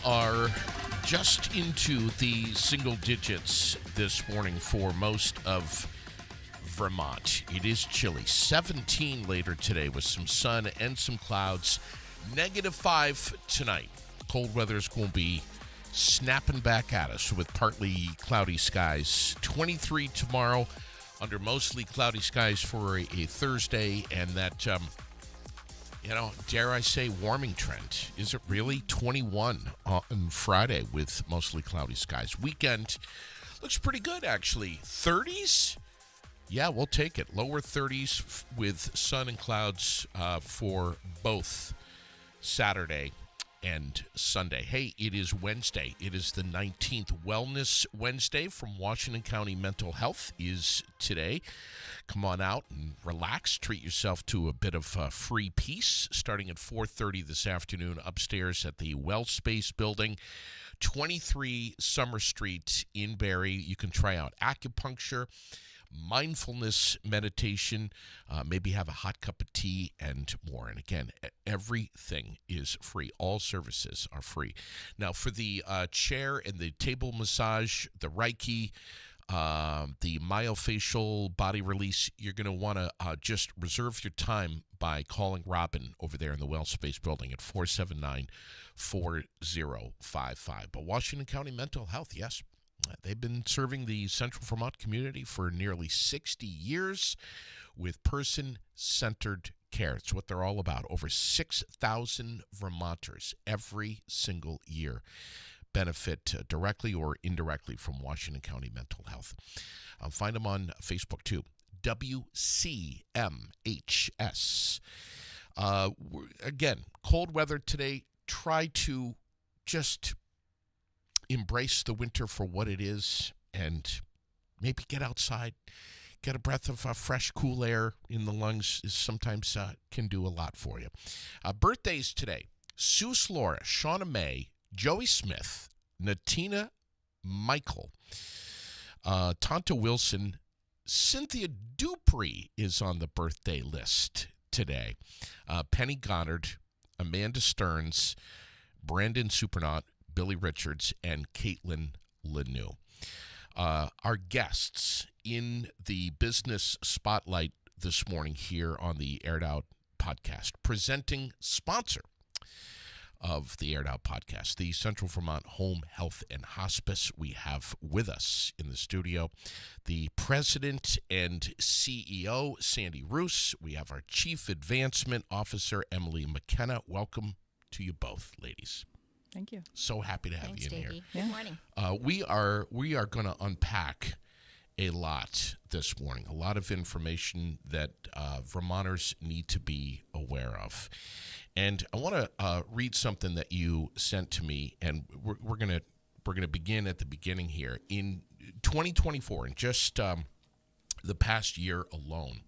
are just into the single digits this morning for most of Vermont. It is chilly. 17 later today with some sun and some clouds. -5 tonight. Cold weather's going to be snapping back at us with partly cloudy skies. 23 tomorrow under mostly cloudy skies for a Thursday, and that, dare I say, warming trend. Is it really? 21 on Friday with mostly cloudy skies. Weekend looks pretty good, actually. 30s? Yeah, we'll take it. Lower 30s with sun and clouds for both Saturday and Sunday. Hey, it is Wednesday. It is the 19th. Wellness Wednesday from Washington County Mental Health is today. Come on out and relax. Treat yourself to a bit of free peace starting at 4:30 this afternoon upstairs at the WellSpace building, 23 Summer Street in Barrie. You can try out acupuncture, mindfulness meditation, maybe have a hot cup of tea, and more. And again, everything is free. All services are free. Now, for the chair and the table massage, the Reiki, the myofascial body release, you're going to want to just reserve your time by calling Robin over there in the WellSpace building at 479-4055. But Washington County Mental Health, yes. They've been serving the Central Vermont community for nearly 60 years with person-centered care. It's what they're all about. Over 6,000 Vermonters every single year benefit directly or indirectly from Washington County Mental Health. Find them on Facebook, too. WCMHS. Again, cold weather today. Try to just embrace the winter for what it is and maybe get outside, get a breath of fresh, cool air in the lungs. Is sometimes can do a lot for you. Birthdays today: Sue Laura, Shauna May, Joey Smith, Natina Michael, Tonta Wilson, Cynthia Dupree is on the birthday list today. Penny Goddard, Amanda Stearns, Brandon Supernaut, Billy Richards, and Caitlin Lanou. Our guests in the business spotlight this morning here on the Aired Out podcast, presenting sponsor of the Aired Out podcast, the Central Vermont Home Health and Hospice. We have with us in the studio the president and CEO, Sandy Rousse. We have our chief advancement officer, Emily McKenna. Welcome to you both, ladies. Thank you. So happy to have Thanks, you in Davey. here. Good morning. We are going to unpack a lot this morning, a lot of information that Vermonters need to be aware of. And I want to read something that you sent to me, and we're going to begin at the beginning here. In 2024, in just the past year alone,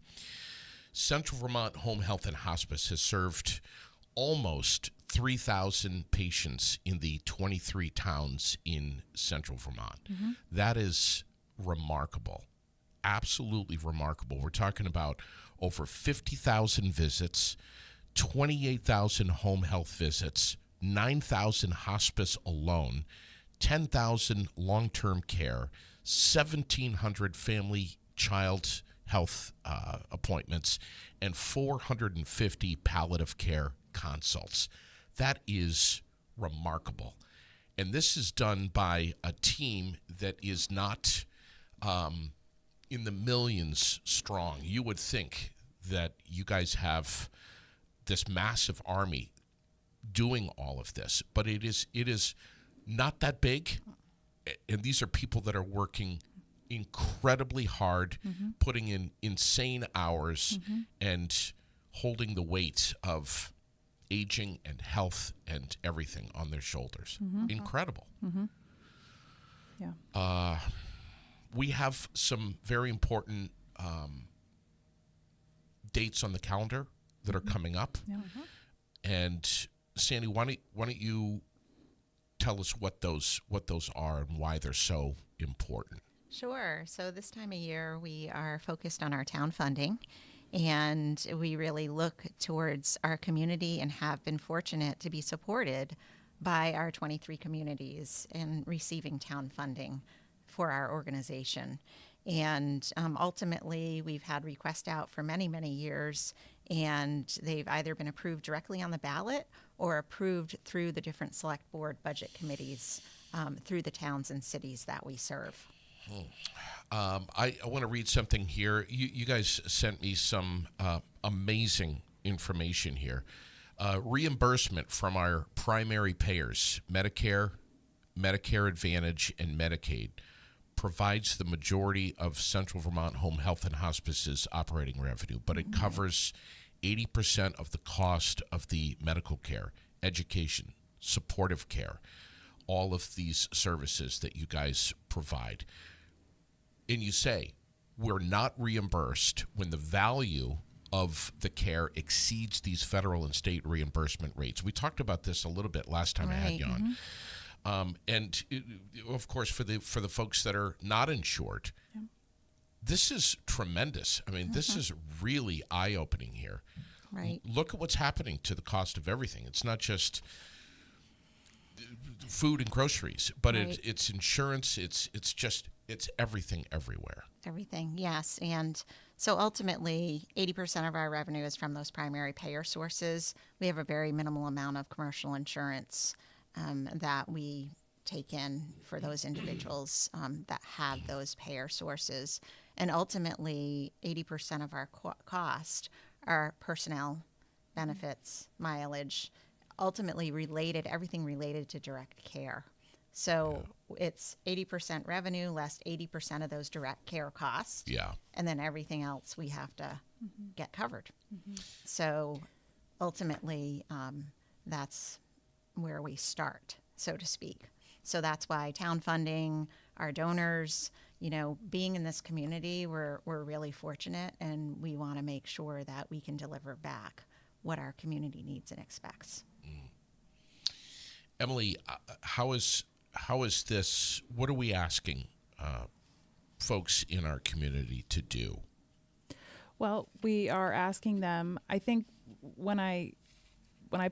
Central Vermont Home Health and Hospice has served almost 3,000 patients in the 23 towns in Central Vermont. Mm-hmm. That is remarkable, absolutely remarkable. We're talking about over 50,000 visits, 28,000 home health visits, 9,000 hospice alone, 10,000 long-term care, 1,700 family child health appointments, and 450 palliative care consults. That is remarkable. And this is done by a team that is not in the millions strong. You would think that you guys have this massive army doing all of this, but it is not that big. And these are people that are working incredibly hard, mm-hmm. putting in insane hours, mm-hmm. and holding the weight of aging and health and everything on their shoulders. Mm-hmm. Incredible. Mm-hmm. Yeah. We have some very important dates on the calendar that are coming up. Yeah. Mm-hmm. And Sandy, why don't you tell us what those are and why they're so important? Sure. So this time of year, we are focused on our town funding, and we really look towards our community and have been fortunate to be supported by our 23 communities in receiving town funding for our organization. And ultimately, we've had requests out for many, many years, and they've either been approved directly on the ballot or approved through the different select board budget committees through the towns and cities that we serve. I want to read something here. You guys sent me some amazing information here. Reimbursement from our primary payers, Medicare, Medicare Advantage, and Medicaid, provides the majority of Central Vermont Home Health and Hospice's operating revenue, but it covers 80% of the cost of the medical care, education, supportive care, all of these services that you guys provide. And you say, we're not reimbursed when the value of the care exceeds these federal and state reimbursement rates. We talked about this a little bit last time I had you on. And of course, for the folks that are not insured, this is tremendous. I mean, this is really eye-opening here. Right. Look at what's happening to the cost of everything. It's not just food and groceries, but it's insurance. It's everything everywhere. Everything, yes. And so ultimately, 80% of our revenue is from those primary payer sources. We have a very minimal amount of commercial insurance that we take in for those individuals that have those payer sources. And ultimately, 80% of our cost are personnel, benefits, mileage, ultimately everything related to direct care. So it's 80% revenue less 80% of those direct care costs. Yeah. And then everything else we have to get covered. So ultimately, that's where we start, so to speak. So that's why town funding, our donors, being in this community, we're really fortunate, and we want to make sure that we can deliver back what our community needs and expects. Emily, how is this? What are we asking folks in our community to do? Well, we are asking them. I think when I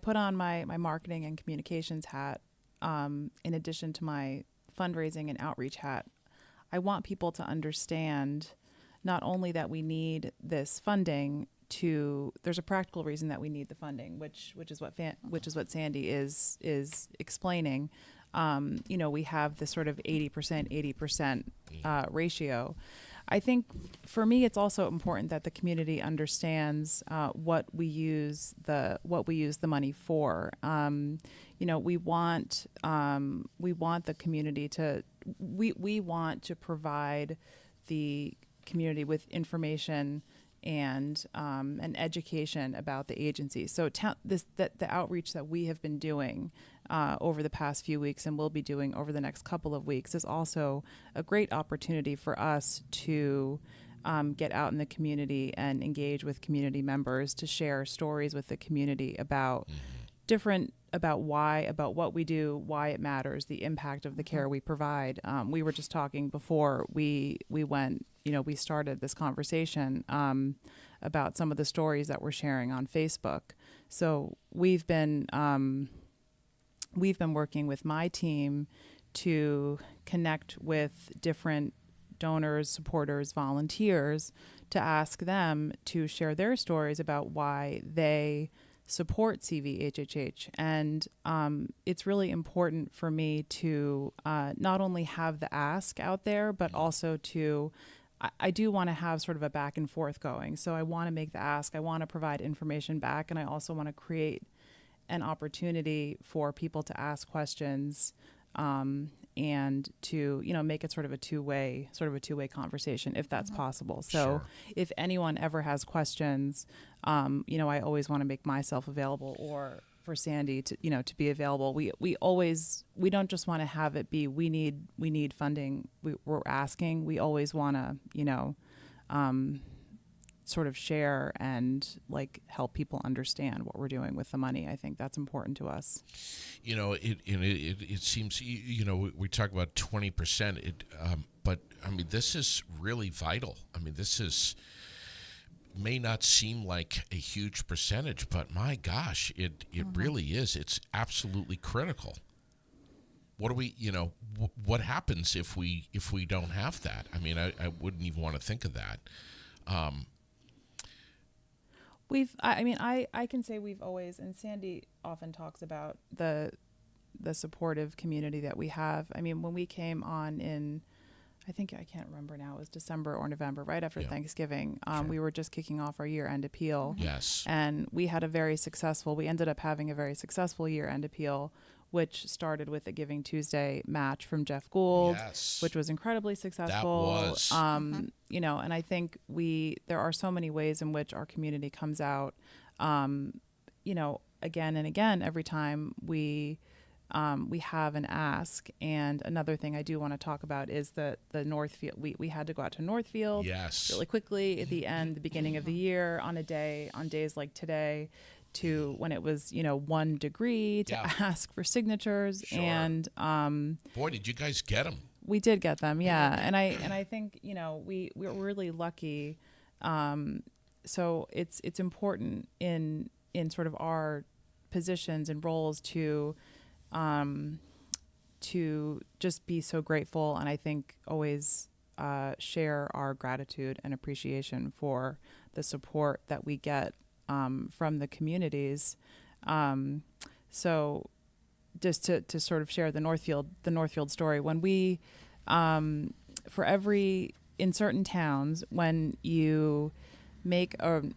put on my marketing and communications hat, in addition to my fundraising and outreach hat, I want people to understand not only that we need this funding there's a practical reason that we need the funding, which is what Sandy is explaining. We have this sort of 80% ratio. I think for me, it's also important that the community understands what we use the money for. We want the community we want to provide the community with information and education about the agency. So the outreach that we have been doing over the past few weeks and will be doing over the next couple of weeks is also a great opportunity for us to get out in the community and engage with community members, to share stories with the community about about what we do, why it matters, the impact of the care we provide. We were just talking before we went, we started this conversation about some of the stories that we're sharing on Facebook. So we've been working with my team to connect with different donors, supporters, volunteers, to ask them to share their stories about why they support CVHHH. And it's really important for me to not only have the ask out there, but also I do want to have sort of a back and forth going. So I want to make the ask, I want to provide information back, and I also want to create an opportunity for people to ask questions and to make it sort of a two-way conversation, if that's possible. So Sure. If anyone ever has questions, I always want to make myself available, or for Sandy to be available. We don't just want to have it be we need funding. We're asking. We always want to sort of share and help people understand what we're doing with the money. I think that's important to us. It seems we talk about 20%. But I mean, this is really vital. I mean, this is may not seem like a huge percentage, but my gosh, it really is. It's absolutely critical. What do we, what happens if we don't have that? I mean, I wouldn't even want to think of that. I can say we've always, and Sandy often talks about the supportive community that we have. I mean, when we came on in, I can't remember now, it was December or November, right after Thanksgiving. Sure. We were just kicking off our year-end appeal. Yes. And we ended up having a very successful year-end appeal, which started with a Giving Tuesday match from Jeff Gould, which was incredibly successful. That was. And I think there are so many ways in which our community comes out, again and again, every time we have an ask. And another thing I do want to talk about is the Northfield. We had to go out to Northfield really quickly at the beginning of the year on days like today, to when it was 1 degree to ask for signatures. Sure. And boy, did you guys get them? We did get them, yeah. And I think we're really lucky. So it's important in sort of our positions and roles to just be so grateful, and I think always share our gratitude and appreciation for the support that we get from the communities. So just to sort of share the Northfield story, when we in certain towns, when you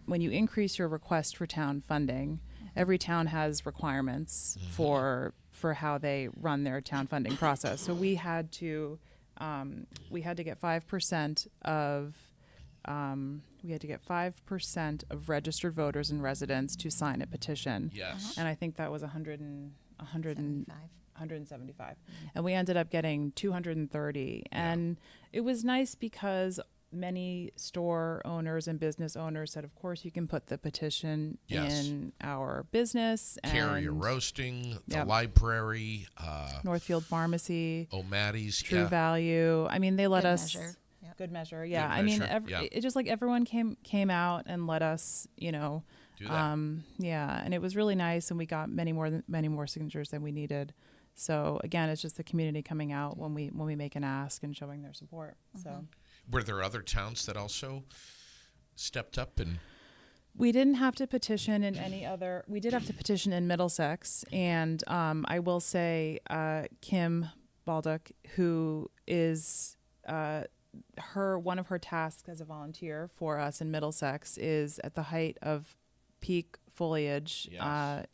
increase your request for town funding, every town has requirements for how they run their town funding process. So we had to get 5% of registered voters and residents to sign a petition. Yes. And I think that was 175. And we ended up getting 230. And it was nice because many store owners and business owners said, of course, you can put the petition in our business. Carrier Roasting, the library, Northfield Pharmacy, O'Matty's, True Value. I mean, they let us. Good measure. Good I measure. mean, it just like everyone came out and let us, do that. and it was really nice, and we got many more signatures than we needed. So again, it's just the community coming out when we make an ask and showing their support. So. Were there other towns that also stepped up? And we didn't have to petition in any other. We did have to petition in Middlesex, and I will say Kim Baldock, who is one of her tasks as a volunteer for us in Middlesex is at the height of peak foliage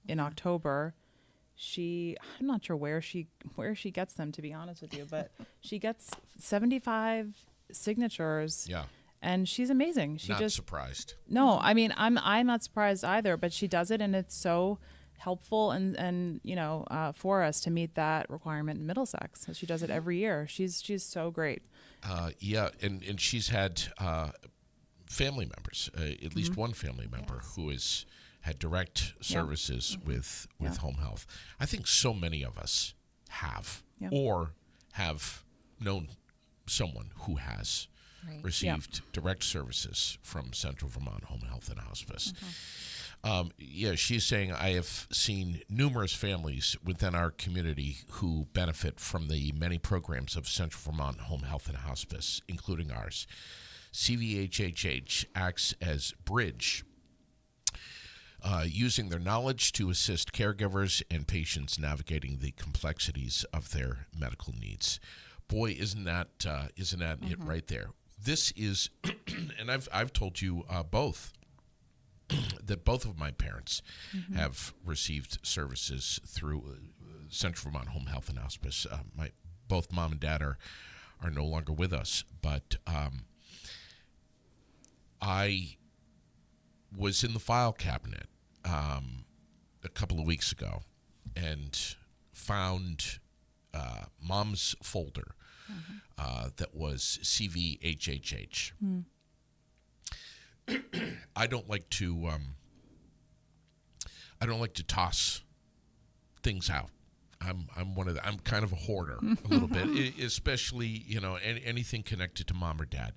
in October. I'm not sure where she gets them, to be honest with you, but she gets 75 signatures. Yeah. And she's amazing. Not surprised. No, I mean, I'm not surprised either, but she does it, and it's so helpful and for us to meet that requirement in Middlesex. She does it every year. She's so great. And she's had family members, at least one family member who has had direct services with home health. I think so many of us have or have known someone who has received direct services from Central Vermont Home Health and Hospice. She's saying, I have seen numerous families within our community who benefit from the many programs of Central Vermont Home Health and Hospice, including ours. CVHHH acts as bridge, using their knowledge to assist caregivers and patients navigating the complexities of their medical needs. Boy, isn't that it right there? This is, and I've told you both that both of my parents have received services through Central Vermont Home Health and Hospice. Both mom and dad are no longer with us, but I was in the file cabinet a couple of weeks ago and found mom's folder that was CVHHH. I don't like to toss things out. I'm kind of a hoarder a little bit, especially anything connected to mom or dad.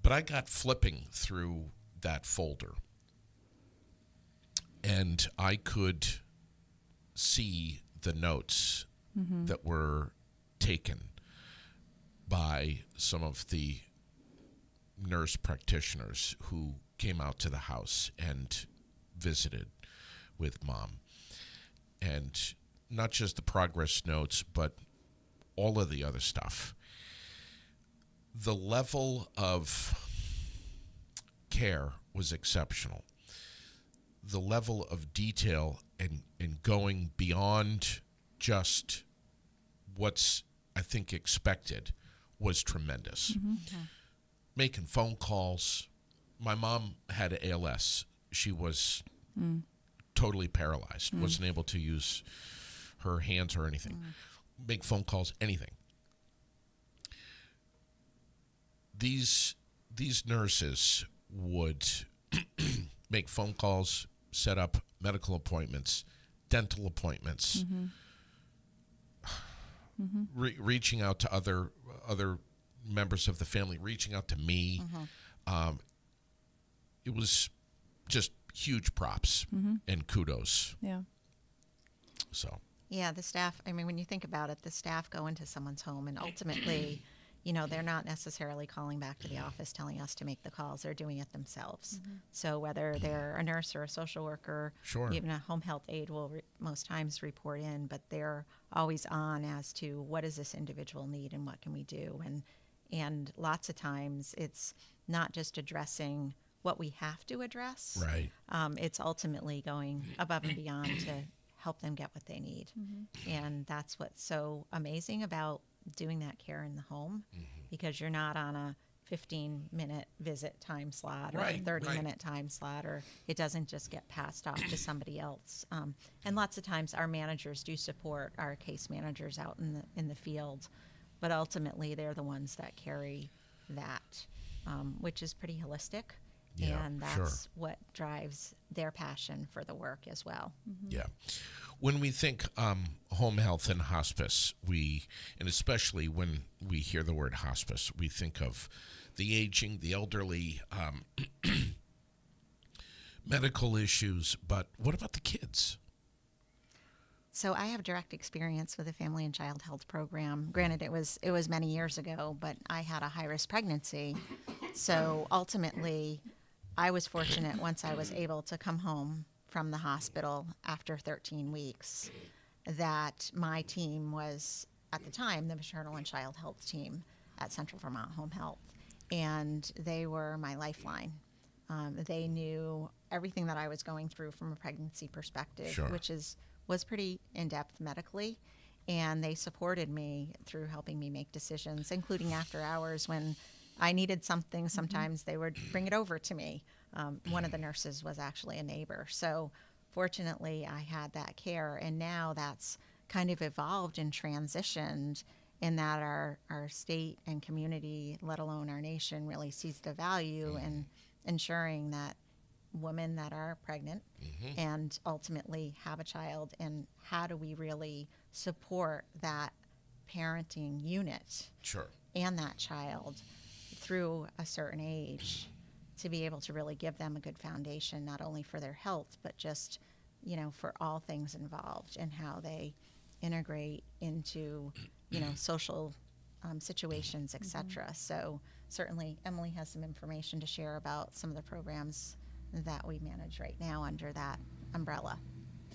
But I got flipping through that folder, and I could see the notes that were taken by some of the nurse practitioners who came out to the house and visited with Mom. And not just the progress notes, but all of the other stuff. The level of care was exceptional. The level of detail and going beyond just what's, I think, expected was tremendous. Making phone calls. My mom had ALS. She was totally paralyzed, wasn't able to use her hands or anything. Make phone calls, anything. These nurses would make phone calls, set up medical appointments, dental appointments, reaching out to other members of the family, reaching out to me. It was just huge props and kudos. Yeah. So. Yeah, the staff, I mean, when you think about it, the staff go into someone's home and ultimately, you know, they're not necessarily calling back to the office telling us to make the calls. They're doing it themselves. So whether they're a nurse or a social worker, Sure. even a home health aide will most times report in, but they're always on as to what does this individual need and what can we do. And lots of times it's not just addressing what we have to address. Right. It's ultimately going above and beyond to help them get what they need. And that's what's so amazing about doing that care in the home, because you're not on a 15-minute visit time slot or a 30-minute time slot, or it doesn't just get passed off to somebody else. And lots of times our managers do support our case managers out in the field, but ultimately they're the ones that carry that, which is pretty holistic. Yeah, and that's what drives their passion for the work as well. Yeah. When we think home health and hospice, and especially when we hear the word hospice, we think of the aging, the elderly, medical issues, but what about the kids? So I have direct experience with the Family and Child Health Program. Granted, it was many years ago, but I had a high-risk pregnancy. So ultimately, I was fortunate once I was able to come home from the hospital after 13 weeks that my team was, at the time, the maternal and child health team at Central Vermont Home Health. And they were my lifeline. They knew everything that I was going through from a pregnancy perspective, which was pretty in-depth medically. And they supported me through helping me make decisions, including after hours when I needed something. Sometimes they would bring it over to me. One of the nurses was actually a neighbor. So fortunately, I had that care. And now that's kind of evolved and transitioned in that our state and community, let alone our nation, really sees the value in ensuring that women that are pregnant and ultimately have a child, and how do we really support that parenting unit and that child through a certain age to be able to really give them a good foundation, not only for their health, but just, for all things involved and how they integrate into, social situations, etc. So certainly Emily has some information to share about some of the programs that we manage right now under that umbrella.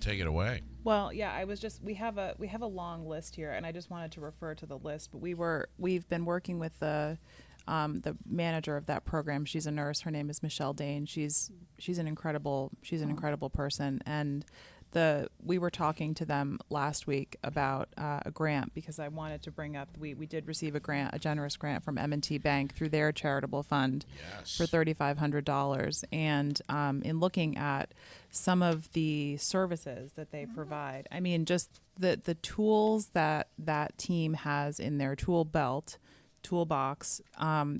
Take it away. Well, yeah, we have a long list here, and I just wanted to refer to the list, but we've been working with the manager of that program. She's a nurse. Her name is Michelle Dane. She's an incredible person, and we were talking to them last week about a grant, because I wanted to bring up we did receive a generous grant from M&T Bank through their charitable fund for $3,500, and in looking at some of the services that they provide, I mean, just the tools that team has in their toolbox.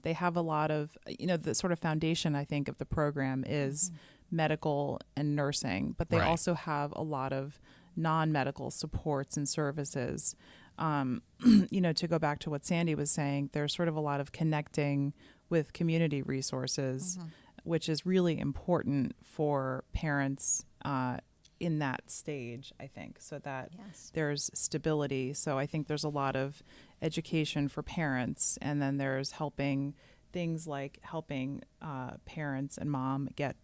They have a lot of, the sort of foundation, I think, of the program is medical and nursing, but they also have a lot of non-medical supports and services. To go back to what Sandy was saying, there's sort of a lot of connecting with community resources, which is really important for parents in that stage, I think, so that Yes. there's stability. So I think there's a lot of education for parents, and then there's helping things like helping parents and mom get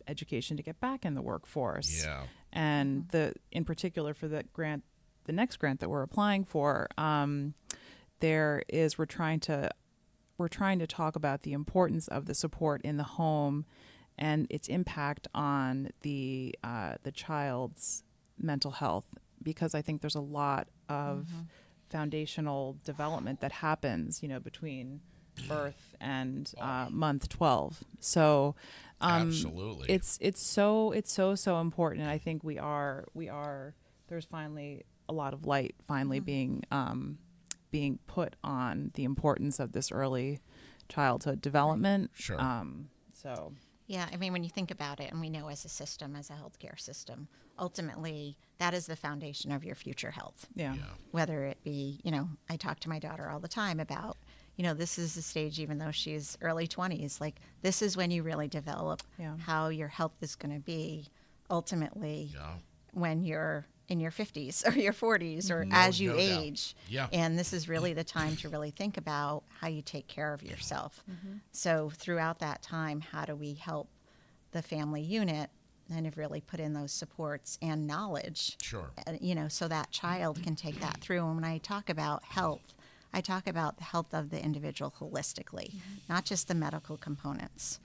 education to get back in the workforce. Yeah. And in particular for the grant, the next grant that we're applying for, we're trying to talk about the importance of the support in the home and its impact on the child's mental health, because I think there's a lot of foundational development that happens, between birth and month 12. So Absolutely. it's so important, and I think we are there's finally a lot of light being put on the importance of this early childhood development. Sure. So Yeah, I mean, when you think about it, and we know as a system, as a healthcare system, ultimately that is the foundation of your future health. yeah. Whether it be, I talk to my daughter all the time about, this is the stage, even though she's early 20s, like this is when you really develop Yeah. how your health is going to be ultimately Yeah. when you're in your 50s or your 40s or Mm-hmm. as you No doubt. age. Yeah. And this is really the time to really think about how you take care of yourself. So throughout that time, how do we help the family unit and have really put in those supports and knowledge, Sure. so that child can take that through. And when I talk about health, I talk about the health of the individual holistically, not just the medical components.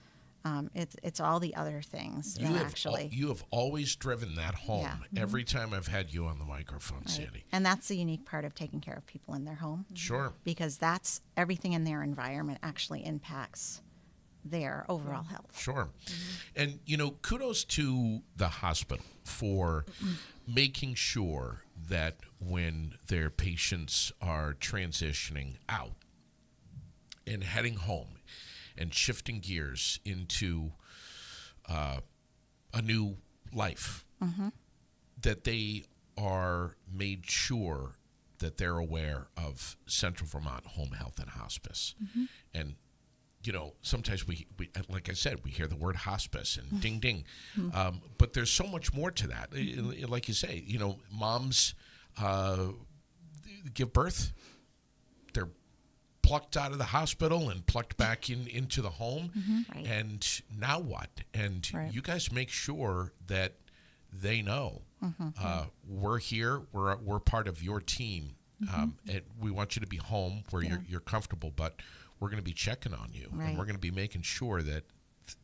It's all the other things. You have always driven that home Yeah. every time I've had you on the microphone, Right. Sandy. And that's the unique part of taking care of people in their home, Sure. because that's everything in their environment actually impacts their overall health. Sure. And, kudos to the hospital for making sure that when their patients are transitioning out and heading home and shifting gears into a new life, that they are made sure that they're aware of Central Vermont Home Health and Hospice. And sometimes we like I said, we hear the word hospice and ding, ding. But there's so much more to that. Like you say, moms give birth. They're plucked out of the hospital and plucked back into the home. Right. And now what? And Right. you guys make sure that they know we're here. We're part of your team. And we want you to be home where you're comfortable, but we're going to be checking on you, Right. and we're going to be making sure that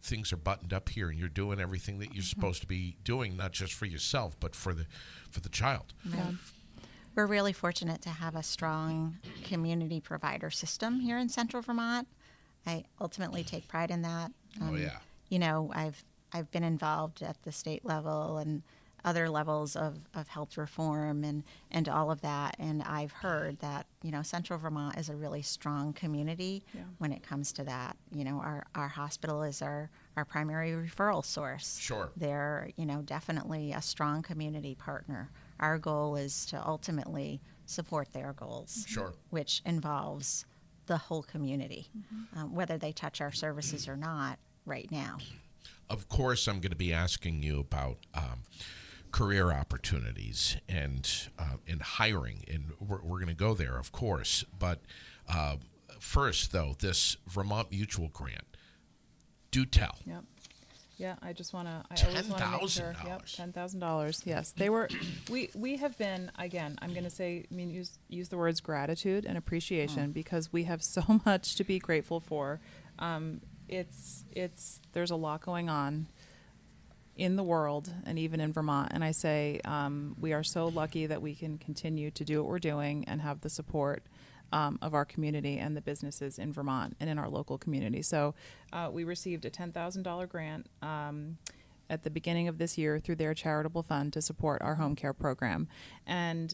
things are buttoned up here, and you're doing everything that you're supposed to be doing, not just for yourself, but for the child. Right. We're really fortunate to have a strong community provider system here in Central Vermont. I ultimately take pride in that. Oh yeah. I've been involved at the state level and other levels of health reform and all of that. And I've heard that, Central Vermont is a really strong community when it comes to that. Our hospital is our primary referral source. Sure. They're, definitely a strong community partner. Our goal is to ultimately support their goals. Sure. Which involves the whole community, whether they touch our services or not right now. Of course, I'm going to be asking you about career opportunities and hiring, and we're going to go there, of course. But first, though, this Vermont Mutual grant. Do tell. Yep. Yeah, I always want to make sure. Yep, $10,000. Yes, they were. We have been, again, I'm going to say, use the words gratitude and appreciation, because we have so much to be grateful for. There's a lot going on in the world and even in Vermont, and I say we are so lucky that we can continue to do what we're doing and have the support of our community and the businesses in Vermont and in our local community. So we received a $10,000 grant at the beginning of this year through their charitable fund to support our home care program. And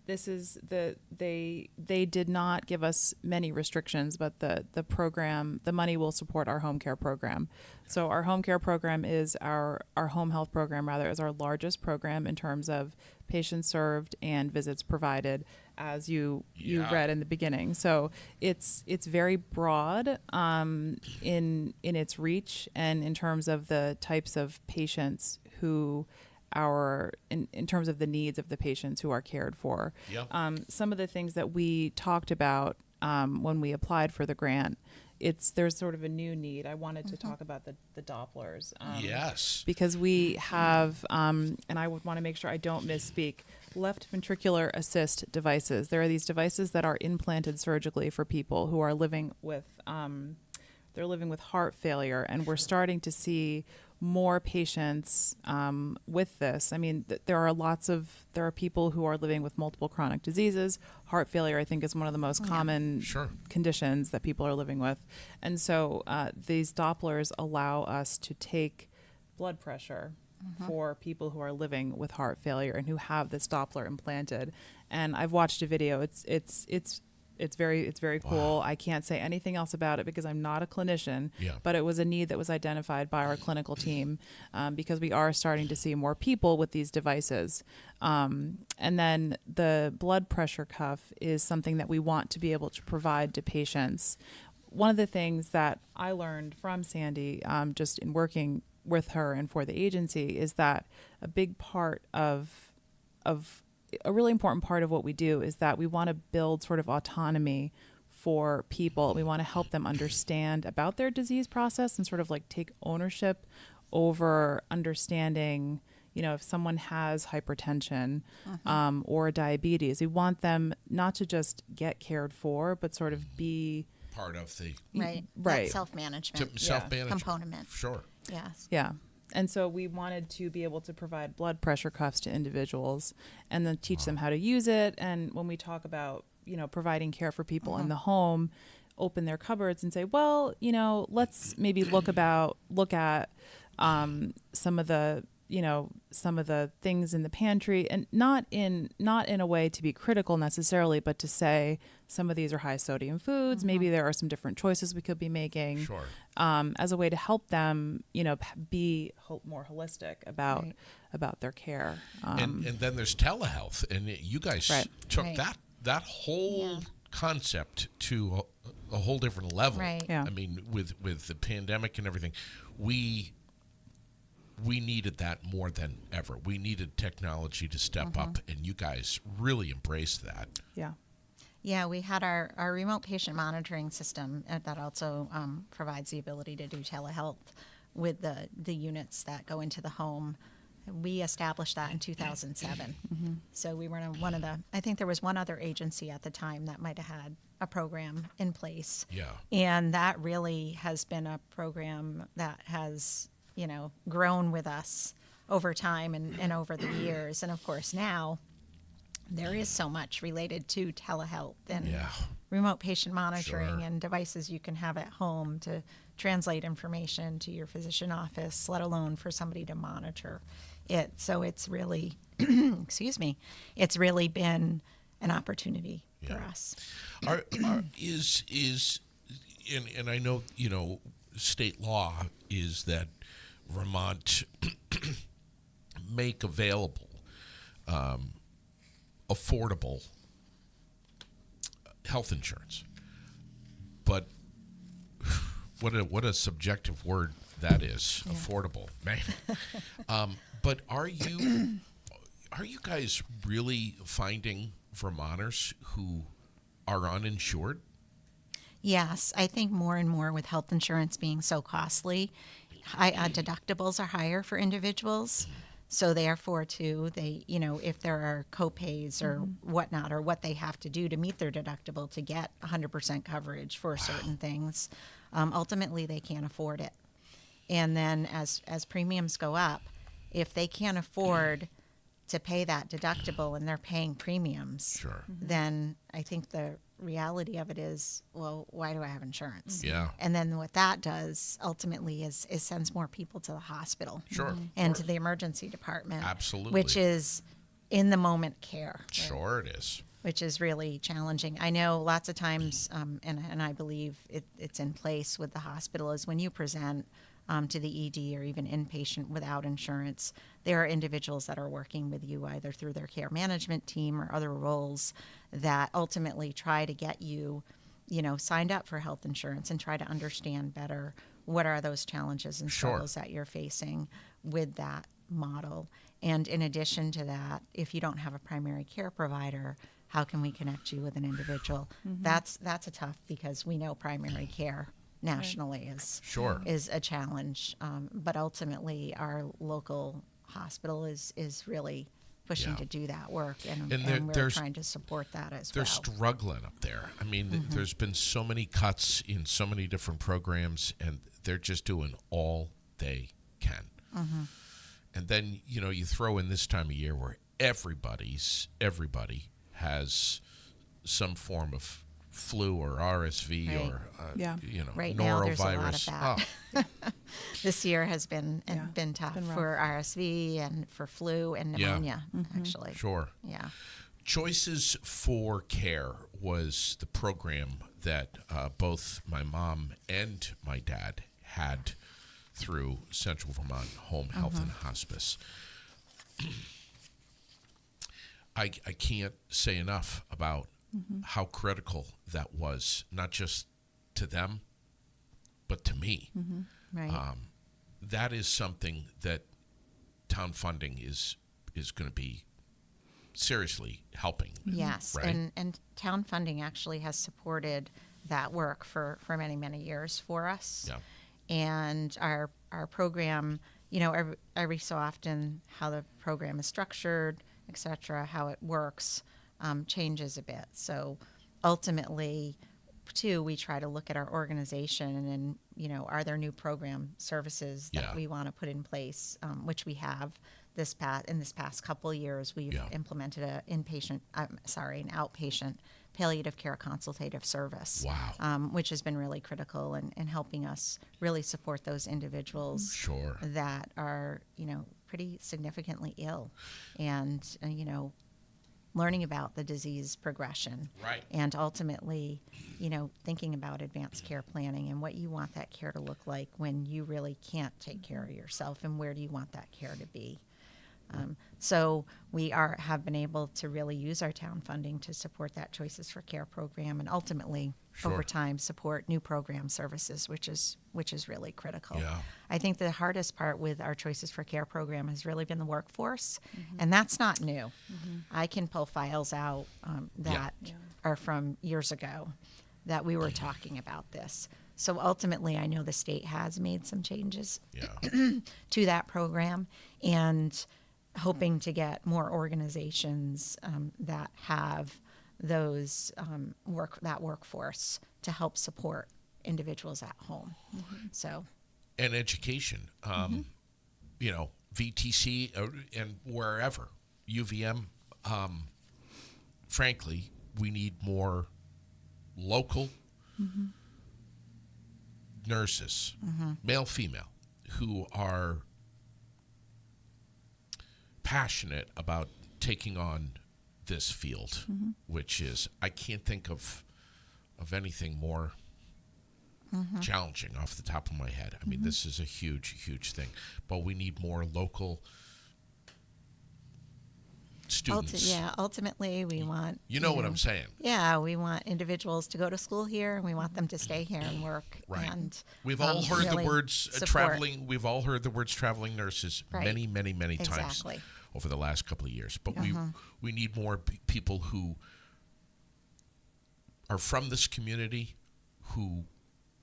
this is they did not give us many restrictions, but the program, the money will support our home care program. So our home care program is our home health program, rather, is our largest program in terms of patients served and visits provided. as you Yeah. read in the beginning. So it's very broad in its reach and in terms of the types of patients who in terms of the needs of the patients who are cared for. Yep. Some of the things that we talked about when we applied for the grant, there's sort of a new need. I wanted to talk about the Dopplers. Yes. Because we have, and I would want to make sure I don't misspeak, left ventricular assist devices. There are these devices that are implanted surgically for people who are living with, they're living with heart failure, and we're starting to see more patients with this. I mean, there are people who are living with multiple chronic diseases. Heart failure, I think, is one of the most common Sure. conditions that people are living with. And so these Dopplers allow us to take blood pressure for people who are living with heart failure and who have this Doppler implanted. And I've watched a video. It's very cool. I can't say anything else about it because I'm not a clinician, Yeah. but it was a need that was identified by our clinical team because we are starting to see more people with these devices. And then the blood pressure cuff is something that we want to be able to provide to patients. One of the things that I learned from Sandy, just in working with her and for the agency, is that a big part of a really important part of what we do is that we want to build sort of autonomy for people. We want to help them understand about their disease process and sort of like take ownership over understanding, if someone has hypertension or diabetes. We want them not to just get cared for, but sort of be Part of the Right. Right. That self-management self-management component. Sure. Yes. Yeah. And so we wanted to be able to provide blood pressure cuffs to individuals and then teach them how to use it. And when we talk about, providing care for people in the home, open their cupboards and say, well, let's maybe look at some of the things in the pantry, and not in a way to be critical necessarily, but to say some of these are high sodium foods. Maybe there are some different choices we could be making. Sure. As a way to help them, be more holistic about Right. about their care. And then there's telehealth, and you guys Right. took Right. that whole concept to a whole different level. Right. Yeah. I mean, with the pandemic and everything, we needed that more than ever. We needed technology to step up, and you guys really embraced that. Yeah. Yeah, we had our remote patient monitoring system that also provides the ability to do telehealth with the units that go into the home. We established that in 2007. So we were one of I think there was one other agency at the time that might have had a program in place. Yeah. And that really has been a program that has, grown with us over time and over the years. And of course now there is so much related to telehealth and Yeah. remote patient monitoring Sure. and devices you can have at home to translate information to your physician office, let alone for somebody to monitor it. So it's really, excuse me, it's really been an opportunity for Yeah. us. And I know, state law is that Vermont make available affordable health insurance. But what a subjective word that is, affordable, man. But are you guys really finding Vermonters who are uninsured? Yes, I think more and more with health insurance being so costly, deductibles are higher for individuals. So therefore, too, they, if there are copays or whatnot, or what they have to do to meet their deductible to get 100% coverage for certain things, ultimately they can't afford it. And then as premiums go up, if they can't afford to pay that deductible and they're paying premiums, Sure. then I think the reality of it is, well, why do I have insurance? Yeah. And then what that does ultimately is sends more people to the hospital Sure. and to the emergency department. Absolutely. Which is in the moment care. Sure it is. Which is really challenging. I know lots of times, and I believe it's in place with the hospital, is when you present to the ED or even inpatient without insurance, there are individuals that are working with you either through their care management team or other roles that ultimately try to get you, signed up for health insurance and try to understand better what are those challenges and Sure. struggles that you're facing with that model. And in addition to that, if you don't have a primary care provider, how can we connect you with an individual? That's a tough, because we know primary care nationally Sure. is a challenge. But ultimately, our local hospital is really pushing Yeah. to do that work, and we're there's- trying to support that as They're well. struggling up there. I mean, there's been so many cuts in so many different programs, and they're just doing all they can. And then, you throw in this time of year where everybody has some form of flu or RSV Right. or, Yeah. Right now, there's a lot of norovirus. that. This year has been Yeah, been tough been rough. for RSV and for flu and Yeah. pneumonia, actually. Sure. Yeah. Choices for Care was the program that both my mom and my dad had through Central Vermont Home Health and Hospice. I can't say enough about how critical that was, not just to them, but to me. Right. That is something that town funding is going to be seriously helping. Yes, Right? and town funding actually has supported that work for many, many years for us. Yeah. And our program, every so often how the program is structured, et cetera, how it works, changes a bit. So ultimately, too, we try to look at our organization and, are there new program services that Yeah. we want to put in place, which we have in this past couple of years. We've Yeah. implemented an outpatient palliative care consultative service. Wow. Which has been really critical in helping us really support those individuals Sure. that are, pretty significantly ill, and, learning about the disease progression. Right. And ultimately, thinking about advanced care planning and what you want that care to look like when you really can't take care of yourself, and where do you want that care to be. So we have been able to really use our town funding to support that Choices for Care program, and ultimately, Sure. over time, support new program services, which is really critical. Yeah. I think the hardest part with our Choices for Care program has really been the workforce, and that's not new. I can pull files out that are from years ago that we were talking about this. So ultimately, I know the state has made some changes Yeah. to that program, and hoping to get more organizations that have those workforce to help support individuals at home. So And education. VTC and wherever, UVM. Frankly, we need more local nurses, male, female, who are passionate about taking on this field, which is, I can't think of anything more challenging off the top of my head. I mean, this is a huge, huge thing, but we need more local students. ultimately we want What I'm saying. Yeah, we want individuals to go to school here, and we want them to stay here and work. Right. And We've all heard the really words support. traveling. We've all heard the words traveling nurses Right. many, many, many times Exactly. over the last couple of years. But we need more people who are from this community, who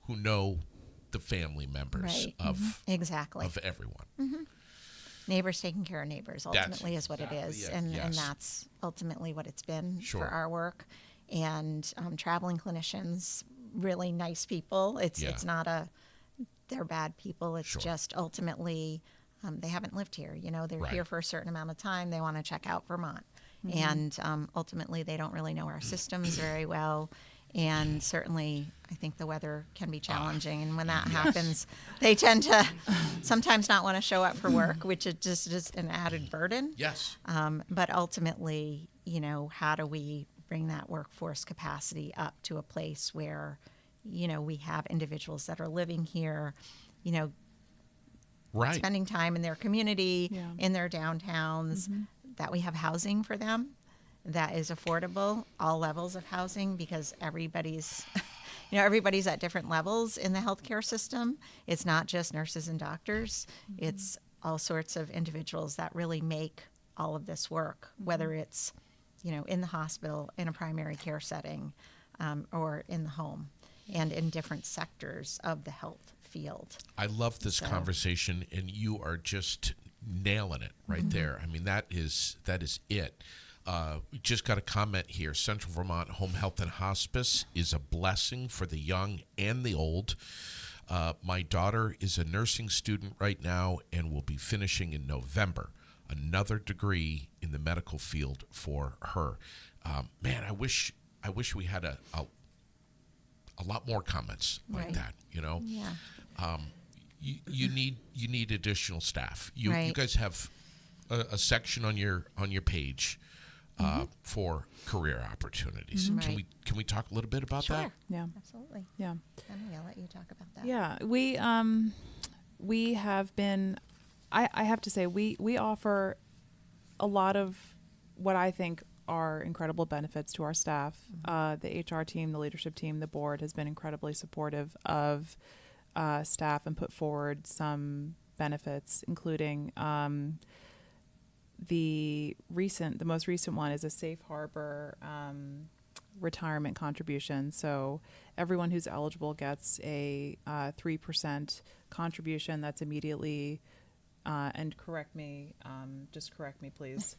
know the family members Right. of Exactly. everyone. Neighbors taking care of neighbors ultimately is what it exactly is, it, and yes. that's ultimately what it's been Sure. for our work. And traveling clinicians, really nice people. It's not they're bad people. It's Sure. just ultimately they haven't lived here. They're Right. here for a certain amount of time. They want to check out Vermont, and ultimately they don't really know our systems very well. And certainly, I think the weather can be challenging. And when that happens, they tend to sometimes not want to show up for work, which is just an added burden. Yes. But ultimately, how do we bring that workforce capacity up to a place where, we have individuals that are living here, Right. spending time in their community, Yeah. in their downtowns, that we have housing for them that is affordable, all levels of housing, because everybody's everybody's at different levels in the healthcare system. It's not just nurses and doctors. It's all sorts of individuals that really make all of this work, whether it's, in the hospital, in a primary care setting, or in the home, and in different sectors of the health field. I love this conversation, and you are just nailing it right there. I mean, that is it. We just got a comment here. Central Vermont Home Health and Hospice is a blessing for the young and the old. My daughter is a nursing student right now and will be finishing in November another degree in the medical field for her. Man, I wish we had a lot more comments like that. Yeah. You need additional staff. You Right. guys have a section on your page for career opportunities. Right. Can we talk a little bit about that? Yeah. Absolutely. Yeah. Emily, I'll let you talk about that. Yeah, we have been. I have to say we offer a lot of what I think are incredible benefits to our staff. The HR team, the leadership team, the board has been incredibly supportive of staff and put forward some benefits, including the most recent one is a safe harbor retirement contribution. So everyone who's eligible gets a 3% contribution that's immediately, and just correct me, please.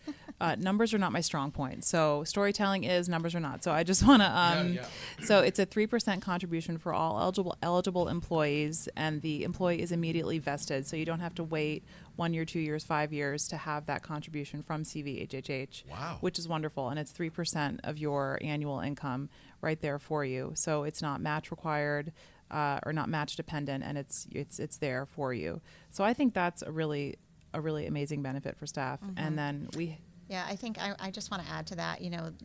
Numbers are not my strong point. So storytelling is, numbers are not. So I just want to, so it's a 3% contribution for all eligible employees, and the employee is immediately vested. So you don't have to wait 1 year, 2 years, 5 years to have that contribution from CVHHH. Wow. Which is wonderful. And it's 3% of your annual income right there for you. So it's not match required. Or not match dependent, and it's there for you. So I think that's a really amazing benefit for staff. And then Yeah, I think I just want to add to that.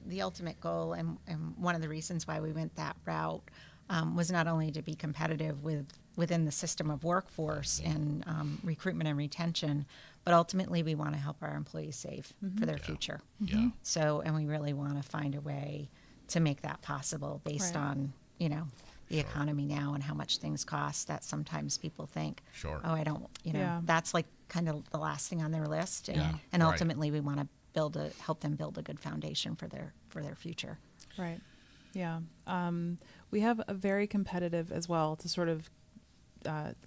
The ultimate goal and one of the reasons why we went that route was not only to be competitive within the system of workforce and recruitment and retention, but ultimately we want to help our employees save for their future. Yeah. So, and we really want to find a way to make that possible based Right. on the economy now and how much things cost, that sometimes people think, Sure. oh, I don't, Yeah. that's like kind of the last thing on their list. And, Yeah, and right. ultimately we want to help them build a good foundation for their future. Right. Yeah. We have a very competitive as well, to sort of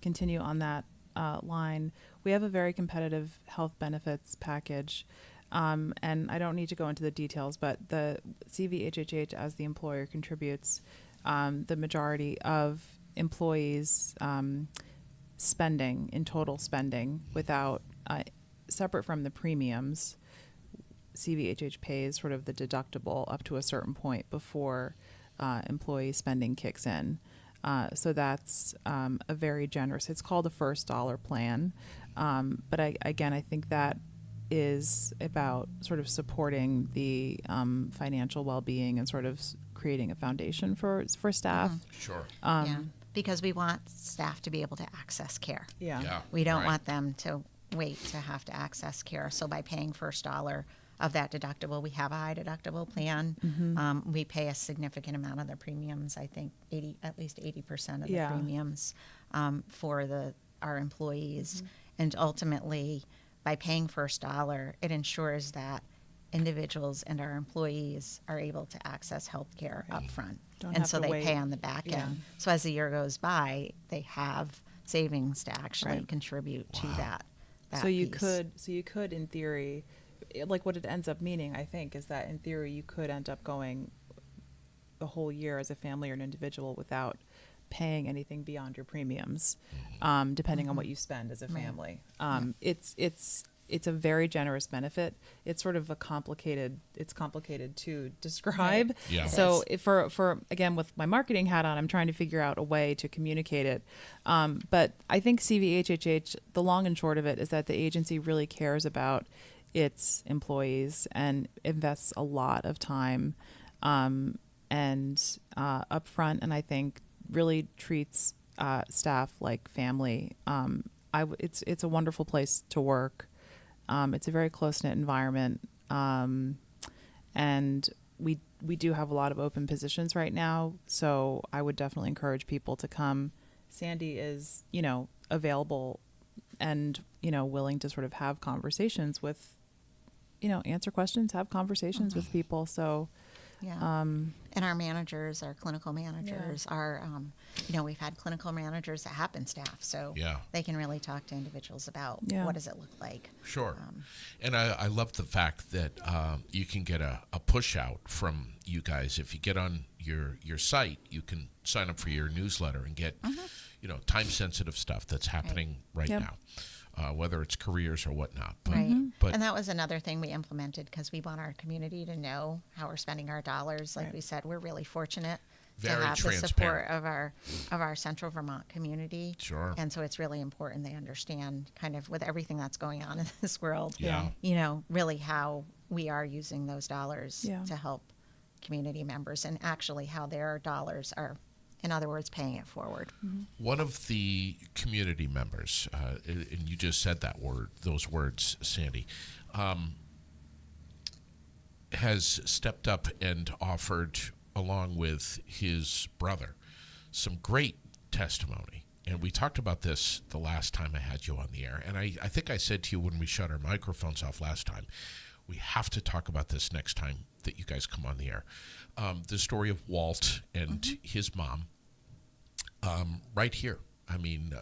continue on that line. We have a very competitive health benefits package. And I don't need to go into the details, but the CVHHH as the employer contributes the majority of employees' spending, in total spending, without, separate from the premiums. CVHH pays sort of the deductible up to a certain point before employee spending kicks in. So that's a very generous, it's called a first dollar plan. But I think that is about sort of supporting the financial well-being and sort of creating a foundation for staff. Sure. Yeah, because we want staff to be able to access care. Yeah. We don't Right. want them to wait to have to access care. So by paying first dollar of that deductible, we have a high deductible plan. We pay a significant amount of the premiums. I think at least 80% of the Yeah. premiums for our employees. And ultimately, by paying first dollar, it ensures that individuals and our employees are able to access health care up front. Don't And have so to they wait. pay on the back Yeah. end. So as the year goes by, they have savings to actually Right. contribute to that So you piece. could, in theory, like what it ends up meaning, I think, is that in theory you could end up going the whole year as a family or an individual without paying anything beyond your premiums, depending on what you spend as a family. It's a very generous benefit. It's sort of it's complicated to describe. Right. Yeah. So for again, with my marketing hat on, I'm trying to figure out a way to communicate it. But I think CVHHH, the long and short of it is that the agency really cares about its employees and invests a lot of time and upfront, and I think really treats staff like family. it's a wonderful place to work. It's a very close-knit environment. And we do have a lot of open positions right now. So I would definitely encourage people to come. Sandy is, available and, willing to sort of have conversations with, answer questions, have conversations with people. So, Yeah. And our managers, our clinical managers, we've had clinical managers that have been staff, so they can really talk to individuals about what does it look like. Sure. And I love the fact that you can get a push out from you guys. If you get on your site, you can sign up for your newsletter and get, time-sensitive stuff that's happening right now. Whether it's careers or whatnot. But, And that was another thing we implemented because we want our community to know how we're spending our dollars. Like we said, we're really fortunate to have the support of our Central Vermont community. Sure. And so it's really important they understand kind of with everything that's going on in this world, Yeah. Really how we are using those dollars to help community members and actually how their dollars are, in other words, paying it forward. One of the community members, and you just said those words, Sandy, has stepped up and offered, along with his brother, some great testimony. And we talked about this the last time I had you on the air. And I think I said to you when we shut our microphones off last time, we have to talk about this next time that you guys come on the air. The story of Walt and his mom. Right here. I mean,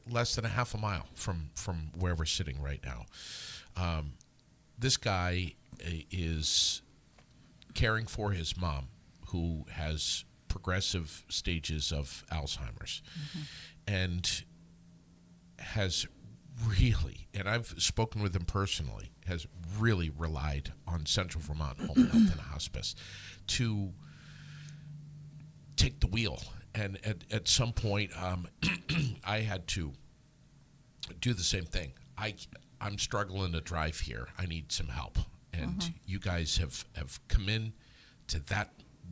less than a half a mile from where we're sitting right now. This guy is caring for his mom, who has progressive stages of Alzheimer's, and has really, and I've spoken with him personally, has really relied on Central Vermont Home Health and Hospice to take the wheel. And at some point, I had to do the same thing. I'm struggling to drive here. I need some help. And you guys have come in to that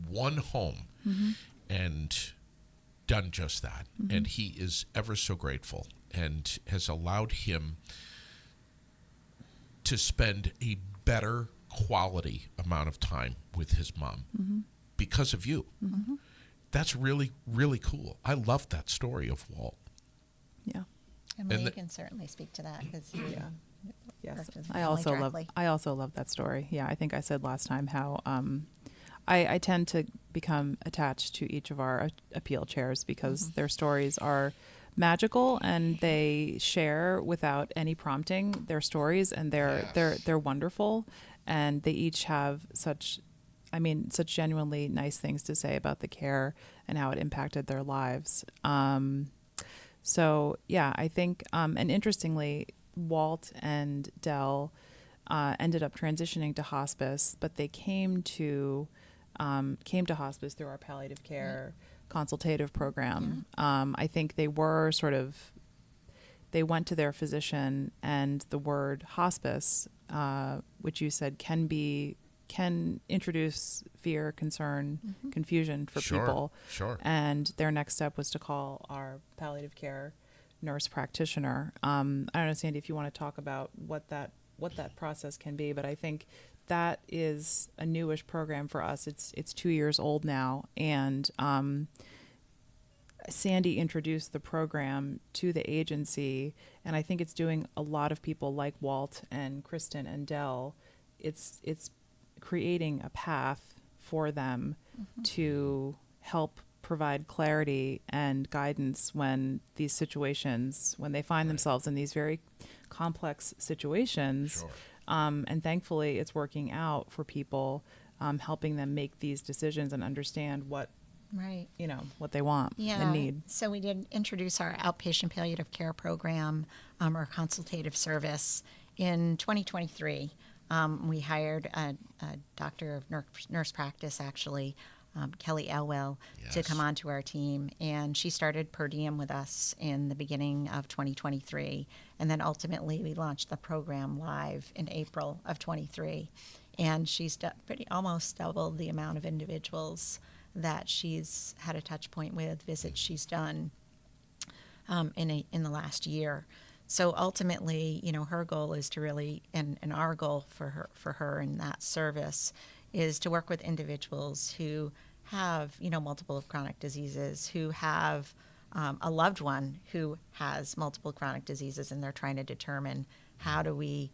one home and done just that. And he is ever so grateful and has allowed him to spend a better quality amount of time with his mom because of you. That's really, really cool. I love that story of Walt. Yeah. And Lee can certainly speak to that because Yes. I also love that story. Yeah, I think I said last time how I tend to become attached to each of our appeal chairs because their stories are magical and they share without any prompting their stories, and they're wonderful, and they each have such genuinely nice things to say about the care and how it impacted their lives. So yeah, I think, and interestingly, Walt and Dell ended up transitioning to hospice, but they came to hospice through our palliative care consultative program. I think they were they went to their physician, and the word hospice, which you said can introduce fear, concern, confusion for people. Sure. And their next step was to call our palliative care nurse practitioner. I don't know, Sandy, if you want to talk about what that process can be, but I think that is a newish program for us. It's 2 years old now, and Sandy introduced the program to the agency, and I think it's doing a lot of people like Walt and Kristen and Dell. It's creating a path for them to help provide clarity and guidance when these situations, when they find themselves in these very complex situations. And thankfully it's working out for people, helping them make these decisions and understand what they want and need. So we did introduce our outpatient palliative care program, our consultative service in 2023. We hired a doctor of nurse practice, actually, Kelly Elwell, to come onto our team. And she started per diem with us in the beginning of 2023. And then ultimately we launched the program live in April of 23. And she's almost doubled the amount of individuals that she's had a touch point with, visits she's done. in the last year. So ultimately, her goal is to really, and our goal for her in that service is to work with individuals who have, multiple chronic diseases, who have a loved one who has multiple chronic diseases, and they're trying to determine how do we,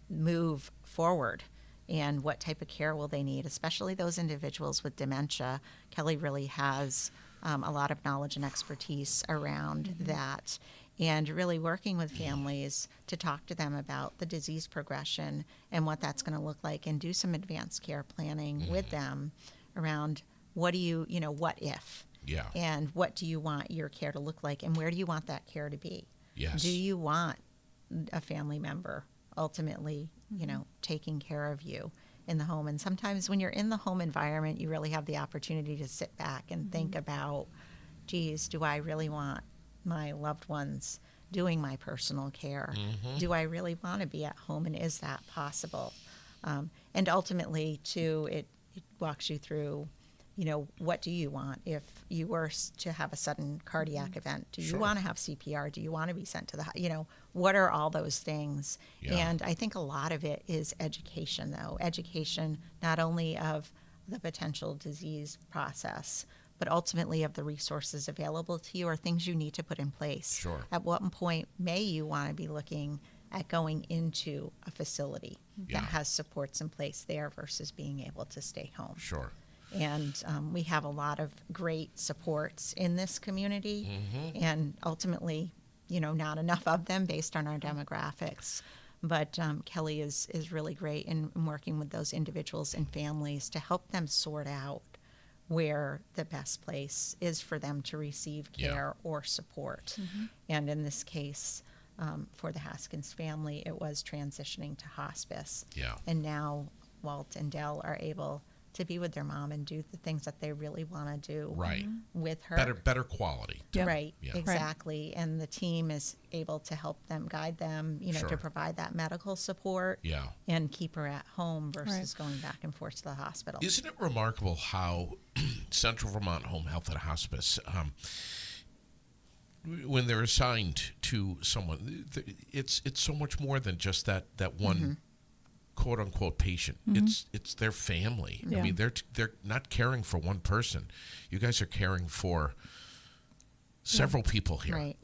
move forward and what type of care will they need, especially those individuals with dementia. Kelly really has a lot of knowledge and expertise around that, and really working with families to talk to them about the disease progression and what that's going to look like, and do some advanced care planning with them around what if, and what do you want your care to look like, and where do you want that care to be? Yes. Do you want a family member ultimately, taking care of you in the home? And sometimes when you're in the home environment, you really have the opportunity to sit back and think about, geez, do I really want my loved ones doing my personal care? Do I really want to be at home, and is that possible? And ultimately, too, it walks you through, what do you want if you were to have a sudden cardiac event? Do you want to have CPR? Do you want to be sent to the, what are all those things? Yeah. And I think a lot of it is education, though. Education not only of the potential disease process, but ultimately of the resources available to you, or things you need to put in place. Sure. At what point may you want to be looking at going into a facility that has supports in place there versus being able to stay home? Sure. And we have a lot of great supports in this community, and ultimately, not enough of them based on our demographics. But Kelly is really great in working with those individuals and families to help them sort out where the best place is for them to receive care or support. And in this case, for the Haskins family, it was transitioning to hospice. Yeah. And now Walt and Dell are able to be with their mom and do the things that they really want to do with her. Better quality. Yep. Right, Yeah. exactly. And the team is able to help them, guide them, to provide that medical support and keep her at home versus going back and forth to the hospital. Isn't it remarkable how Central Vermont Home Health and Hospice, when they're assigned to someone, it's so much more than just that one quote unquote patient. It's their family. Yeah. I mean, they're not caring for one person. You guys are caring for several people here, Right.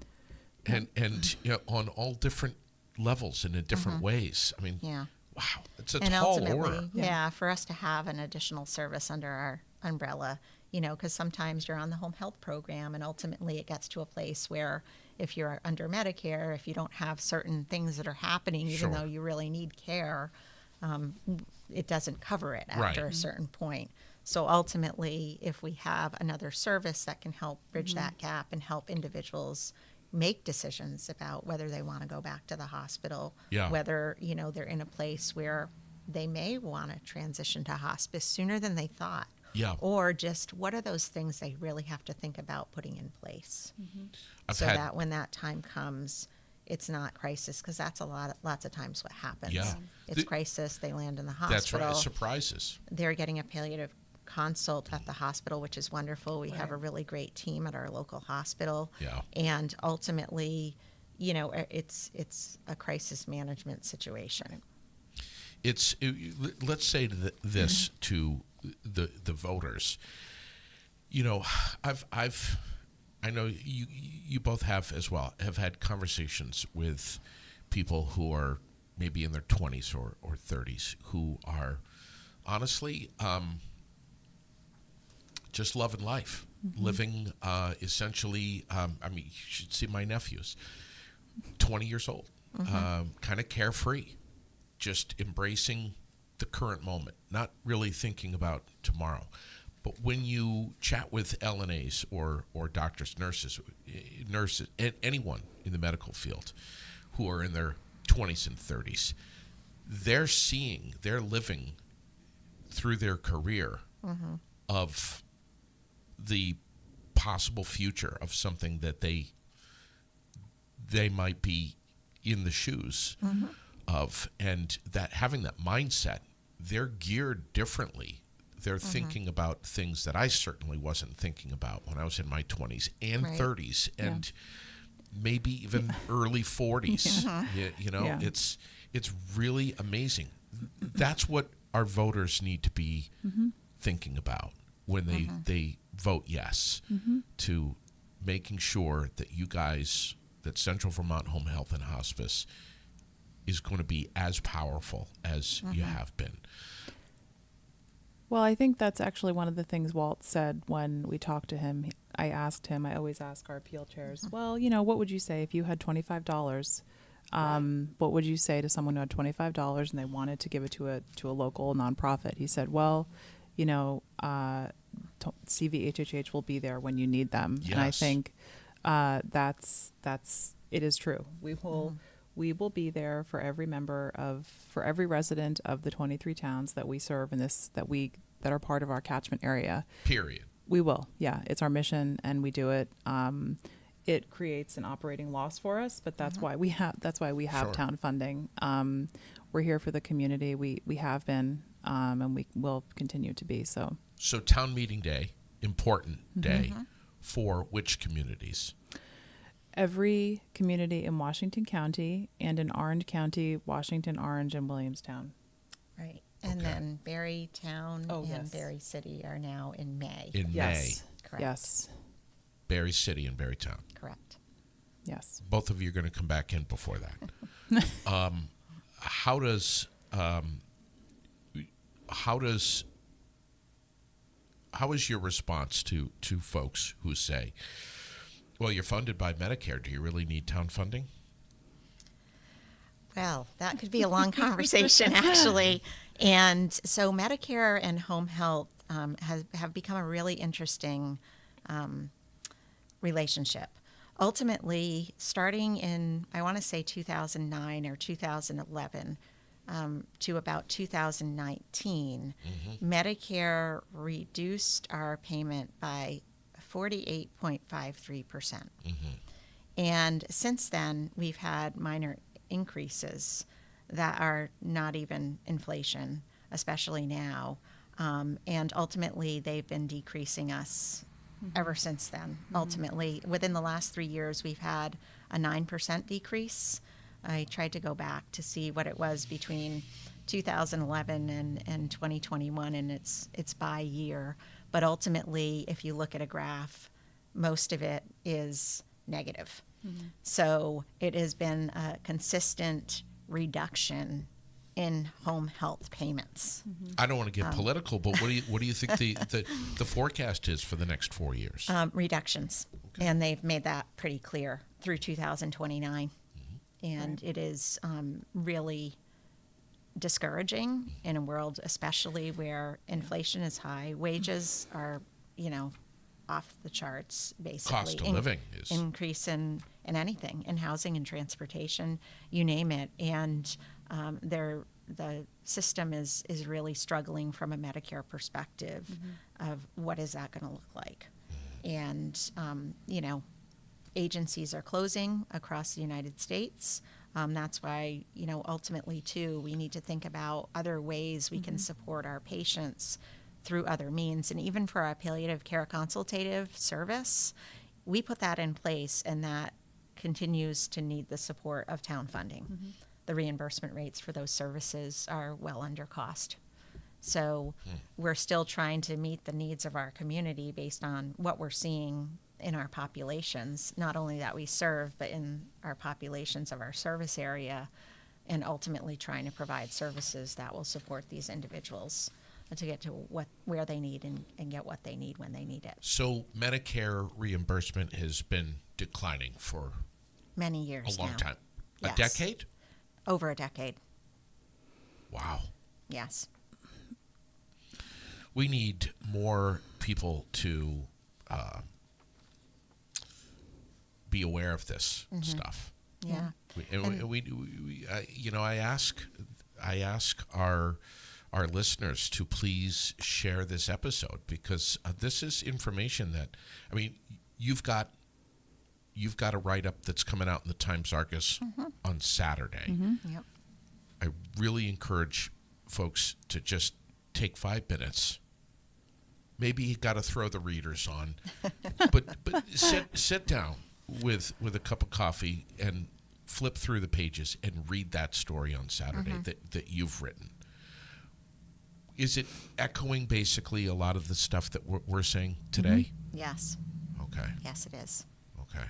and on all different levels and in different ways. I mean, Yeah. wow, it's a And tall ultimately, order. for us to have an additional service under our umbrella, because sometimes you're on the home health program, and ultimately it gets to a place where if you're under Medicare, if you don't have certain things that are happening, even though you really need care, it doesn't cover it after a certain point. So ultimately, if we have another service that can help bridge that gap and help individuals make decisions about whether they want to go back to the hospital, whether, they're in a place where they may want to transition to hospice sooner than they thought. Or just what are those things they really have to think about putting in place so that when that time comes, it's not crisis, because that's lots of times what happens. It's crisis. They land in the hospital. That's right. Surprises. They're getting a palliative consult at the hospital, which is wonderful. We have a really great team at our local hospital. And ultimately, it's a crisis management situation. Let's say this to the voters. I know you both have as well, have had conversations with people who are maybe in their 20s or 30s who are honestly just loving life, living essentially. You should see my nephews, 20 years old, kind of carefree, just embracing the current moment, not really thinking about tomorrow. But when you chat with LNAs or doctors, nurses, anyone in the medical field who are in their 20s and 30s, they're living through their career of the possible future of something that they might be in the shoes of, and that having that mindset, they're geared differently They're thinking about things that I certainly wasn't thinking about when I was in my 20s and Right. 30s and maybe even early 40s. You know, Yeah. it's really amazing. That's what our voters need to be thinking about when they vote yes to making sure that you guys, that Central Vermont Home Health and Hospice is going to be as powerful as you have been. Well, I think that's actually one of the things Walt said when we talked to him. I asked him, I always ask our appeal chairs, well, you know, what would you say if you had $25? What would you say to someone who had $25 and they wanted to give it to a local nonprofit? He said, well, you know, CVHHH will be there when you need them. Yes. And I think it is true. We will be there for every for every resident of the 23 towns that we serve in this, that are part of our catchment area. Period. We will. Yeah. It's our mission and we do it. It creates an operating loss for us, but that's why we have Sure. town funding. We're here for the community. We have been, and we will continue to be. So town meeting day, important day for which communities? every community in Washington County and in Orange County, Washington, Orange, and Williamstown. Right. And Okay. then Berrytown Oh, and yes. Berry City are now in May. In Yes. Correct. Yes. May, Berry City and Berrytown. Correct. Yes. Both of you are going to come back in before that. How is your response to folks who say, well, you're funded by Medicare. Do you really need town funding? Well, that could be a long conversation, actually. And so Medicare and home health have become a really interesting relationship. Ultimately, starting in, I want to say 2009 or 2011 to about 2019, Medicare reduced our payment by 48.53%. And since then, we've had minor increases that are not even inflation, especially now. And ultimately, they've been decreasing us ever since then. Ultimately, within the last 3 years, we've had a 9% decrease. I tried to go back to see what it was between 2011 and 2021, and it's by year. But ultimately, if you look at a graph, most of it is negative. So it has been a consistent reduction in home health payments. I don't want to get political, but what do you think the forecast is for the next 4 years? Reductions. And they've made that pretty clear through 2029. And it is really discouraging in a world, especially where inflation is high, wages are, off the charts, basically. Cost of living is Increase in anything, in housing and transportation, you name it. And the system is really struggling from a Medicare perspective of what is that going to look like. And, agencies are closing across the United States. That's why, ultimately, too, we need to think about other ways we can support our patients through other means. And even for our palliative care consultative service, we put that in place, and that continues to need the support of town funding. The reimbursement rates for those services are well under cost. So we're still trying to meet the needs of our community based on what we're seeing in our populations, not only that we serve, but in our populations of our service area, and ultimately trying to provide services that will support these individuals to get to where they need and get what they need when they need it. So Medicare reimbursement has been declining for Many years a long now. time. Yes. A decade? Over a decade, Wow. yes. We need more people to be aware of this stuff. Yeah. I ask our listeners to please share this episode, because this is information that, you've got a write-up that's coming out in the Times-Argus on Saturday. Yep. I really encourage folks to just take 5 minutes maybe you got to throw the readers on, but sit down with a cup of coffee and flip through the pages and read that story on Saturday that you've written. Is it echoing basically a lot of the stuff that we're saying today? Yes. Okay. Yes, it is. Okay.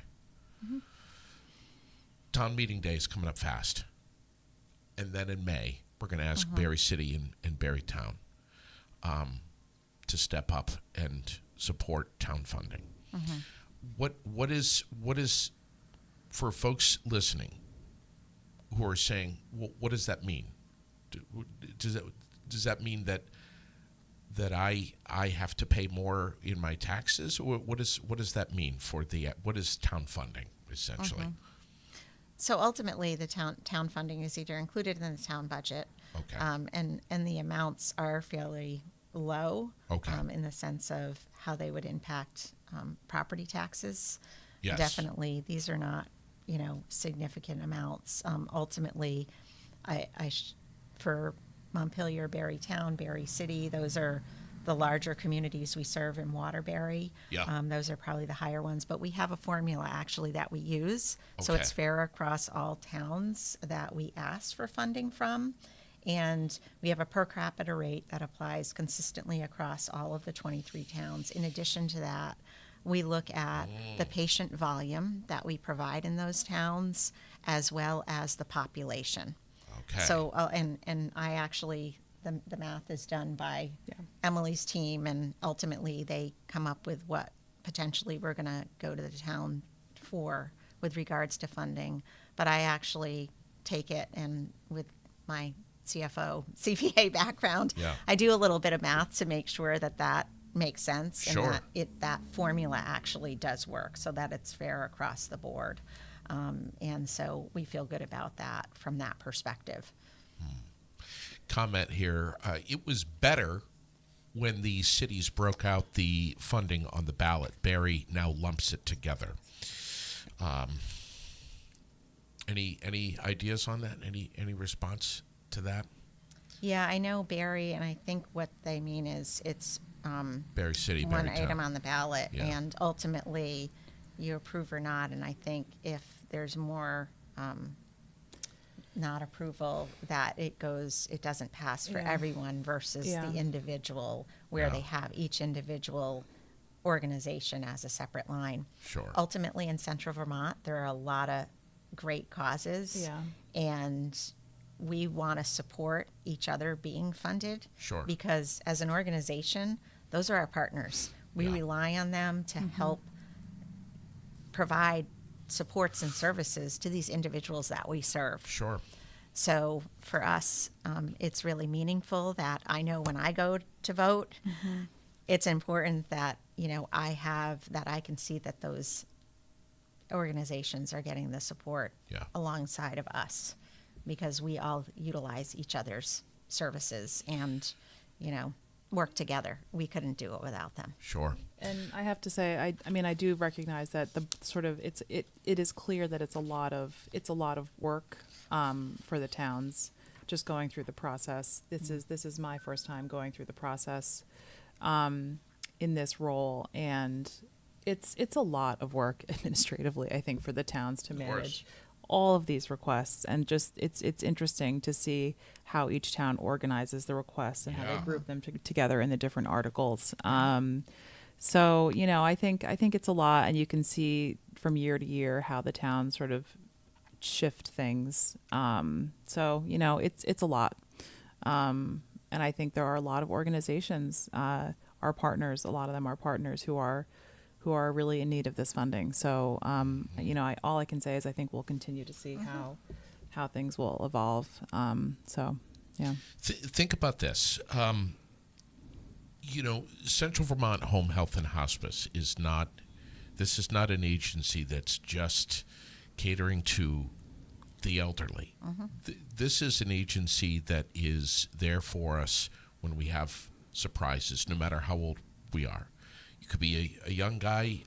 Town meeting day is coming up fast. And then in May, we're going to ask Berry City and Berrytown to step up and support town funding. What is for folks listening who are saying, well, what does that mean? Does that mean that I have to pay more in my taxes? Or what does that mean for what is town funding essentially? So ultimately, the town funding is either included in the town budget, and the amounts are fairly low, in the sense of how they would impact property taxes. Yes. Definitely, these are not significant amounts. Ultimately, for Montpelier, Berrytown, Berry City, those are the larger communities we serve in Waterbury. Yeah. Those are probably the higher ones, but we have a formula actually that we use. So it's fair across all towns that we ask for funding from. And we have a per capita rate that applies consistently across all of the 23 towns. In addition to that, we look at the patient volume that we provide in those towns, as well as the population. Okay. So, and I actually, the math is done by Emily's team, and ultimately they come up with what potentially we're going to go to the town for with regards to funding. But I actually take it, and with my CFO, CPA background, I do a little bit of math to make sure that makes sense, Sure. and that formula actually does work, so that it's fair across the board. And so we feel good about that from that perspective. Comment here. It was better when the cities broke out the funding on the ballot. Berry now lumps it together. Any ideas on that? Any response to that? Yeah, I know Berry, and I think what they mean is it's Berry City, one Berrytown. item on the ballot, Yeah. and ultimately you approve or not. And I think if there's more not approval, that it doesn't pass for everyone versus the individual, where they have each individual organization as a separate line. Sure. Ultimately, in Central Vermont, there are a lot of great causes, and we want to support each other being funded. Sure. Because as an organization, those are our partners. We rely on them to help provide supports and services to these individuals that we serve. Sure. So for us, it's really meaningful that I know when I go to vote, it's important that I can see that those organizations are getting the support alongside of us, because we all utilize each other's services and work together. We couldn't do it without them. Sure. And I have to say, I mean, I do recognize that the sort of it is clear that it's a lot of work for the towns just going through the process. This is my first time going through the process in this role, and it's a lot of work administratively, I think, for the towns to manage all of these requests. And just it's interesting to see how each town organizes the requests and how they group them together in the different articles. So I think it's a lot, and you can see from year to year how the towns sort of shift things. So it's a lot, and I think there are a lot of organizations, our partners. A lot of them are partners who are really in need of this funding. So all I can say is I think we'll continue to see how things will evolve. Think about this. Central Vermont Home Health and Hospice is not an agency that's just catering to the elderly. This is an agency that is there for us when we have surprises, no matter how old we are. You could be a young guy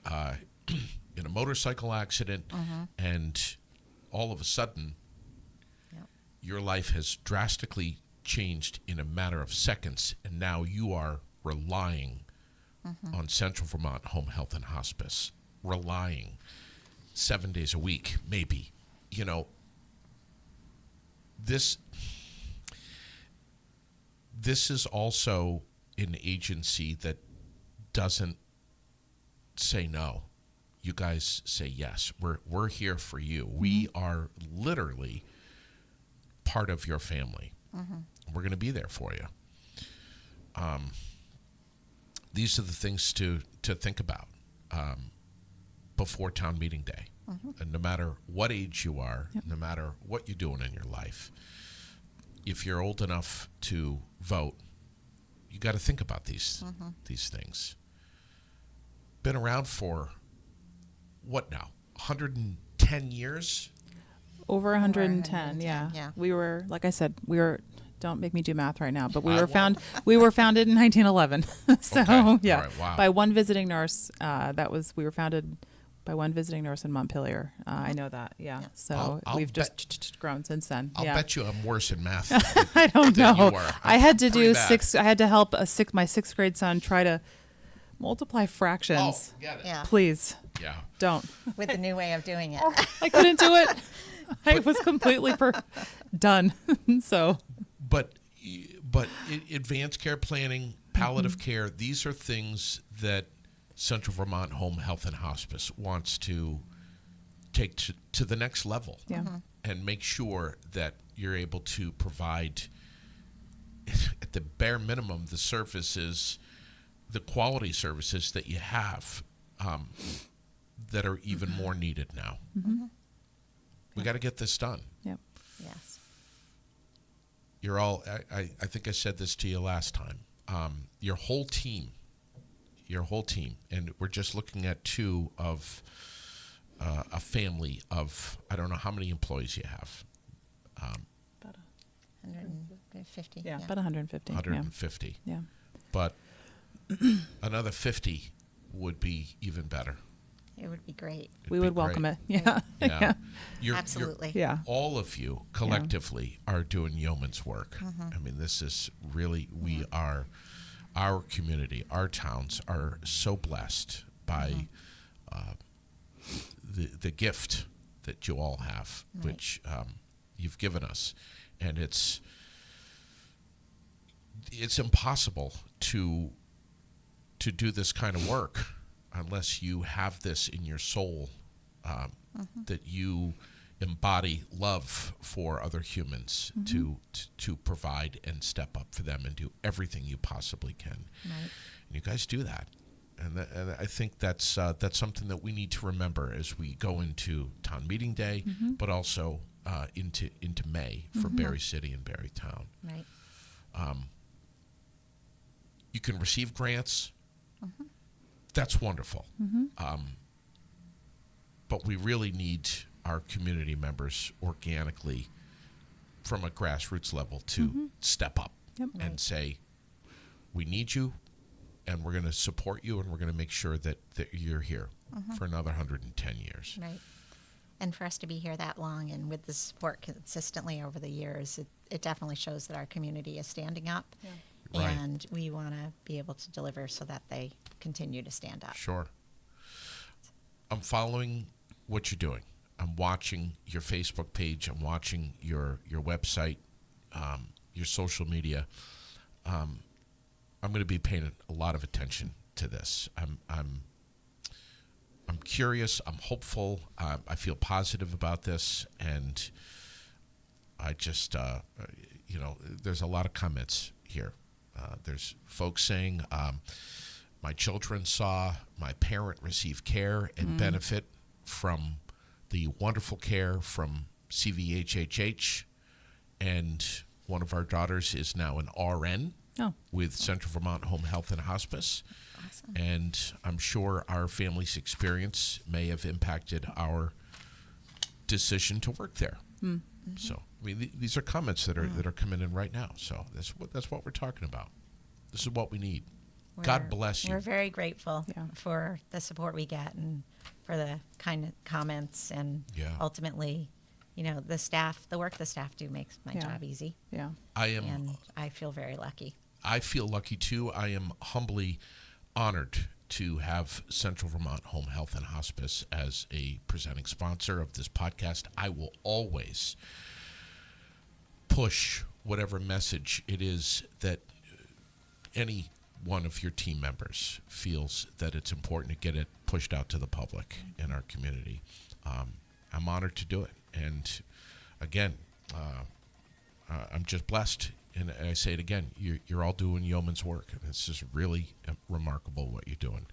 in a motorcycle accident, and all of a sudden, your life has drastically changed in a matter of seconds, and now you are relying on Central Vermont Home Health and Hospice, relying 7 days a week, maybe, this is also an agency that doesn't say no. You guys say yes. We're here for you. We are literally part of your family. We're going to be there for you. These are the things to think about before town meeting day. And no matter what age you are, no matter what you're doing in your life, if you're old enough to vote, you got to think about these things. Been around for what now? 110 years? Over 110, yeah. yeah. We were, like I said, don't make me do math right now, but we I were we were founded in 1911. So, Okay. yeah. All right. Wow. By one visiting nurse. We were founded by one visiting nurse in Montpelier. I know that, yeah. So I'll we've bet- just grown since then. I'll yeah. bet you I'm worse in math. I don't than know. you are. I had to Pretty do bad. I had to help my sixth grade son try to multiply fractions. Oh, get it. Yeah. Please Yeah. don't. With the new way of doing it. I couldn't do it. I was completely done. So But advanced care planning, palliative care, these are things that Central Vermont Home Health and Hospice wants to take to the next level. yeah. And make sure that you're able to provide, at the bare minimum, the services, the quality services that you have that are even more needed now. We got to get this done. Yep. Yes. You're all, I think I said this to you last time, your whole team, and we're just looking at two of a family of, I don't know how many employees you have, About 150. yeah, about 150. 150, Yeah. but another 50 would be even better. It would be great. It'd We be would welcome great. it. Yeah. Yeah. You're- Absolutely. Yeah. all of you collectively are doing yeoman's work. I mean, this is really, we are, our community, our towns are so blessed by the gift that you all have, Right. which you've given us. And it's impossible to do this kind of work unless you have this in your soul, that you embody love for other humans, to provide and step up for them and do everything you possibly can. Right. And you guys do that. And I think that's something that we need to remember as we go into town meeting day, but also into May for Berry City and Berry Town. Right. You can receive grants. That's wonderful. But we really need our community members organically from a grassroots level to step up Yep. and say, we need you, and we're going to support you, and we're going to make sure that you're here for another 110 years. Right. And for us to be here that long and with the support consistently over the years, it definitely shows that our community is standing up. Yeah. Right. And we want to be able to deliver so that they continue to stand up. Sure. I'm following what you're doing. I'm watching your Facebook page. I'm watching your website, your social media. I'm going to be paying a lot of attention to this. I'm curious. I'm hopeful. I feel positive about this, and I just, there's a lot of comments here. There's folks saying, my children saw my parent receive care and benefit from the wonderful care from CVHHH, and one of our daughters is now an RN with Central Vermont Home Health and Hospice. Awesome. And I'm sure our family's experience may have impacted our decision to work there. So, I mean, these are comments that are coming in right now. So that's what we're talking about. This is what we need. God bless you. We're very grateful Yeah. for the support we get and for the kind of comments, and ultimately, the work the staff do makes my job easy. Yeah. I am. And I feel very lucky. I feel lucky too. I am humbly honored to have Central Vermont Home Health and Hospice as a presenting sponsor of this podcast. I will always push whatever message it is that any one of your team members feels that it's important to get it pushed out to the public in our community. I'm honored to do it. And again, I'm just blessed. And I say it again, you're all doing yeoman's work. And it's just really remarkable what you're doing.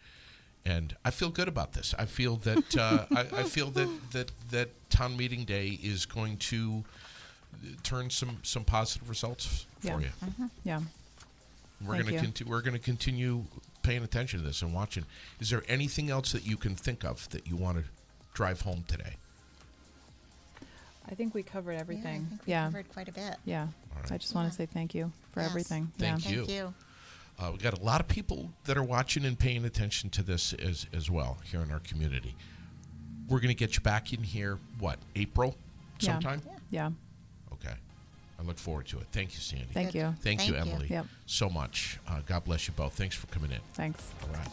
And I feel good about this. I feel that I feel that town meeting day is going to turn some positive results for you. Mm-hmm. Yeah. We're going to continue paying attention to this and watching. Is there anything else that you can think of that you want to drive home today? I think we covered everything. Yeah, I think we covered quite a bit. Yeah. All right. I just want to say thank you for everything. Thank you. Thank you. We got a lot of people that are watching and paying attention to this as well here in our community. We're going to get you back in here, April sometime? Yeah. Okay. I look forward to it. Thank you, Sandy. Thank you. Thank you, Thank you. Emily, Yep. so much. God bless you both. Thanks for coming in. Thanks. All right.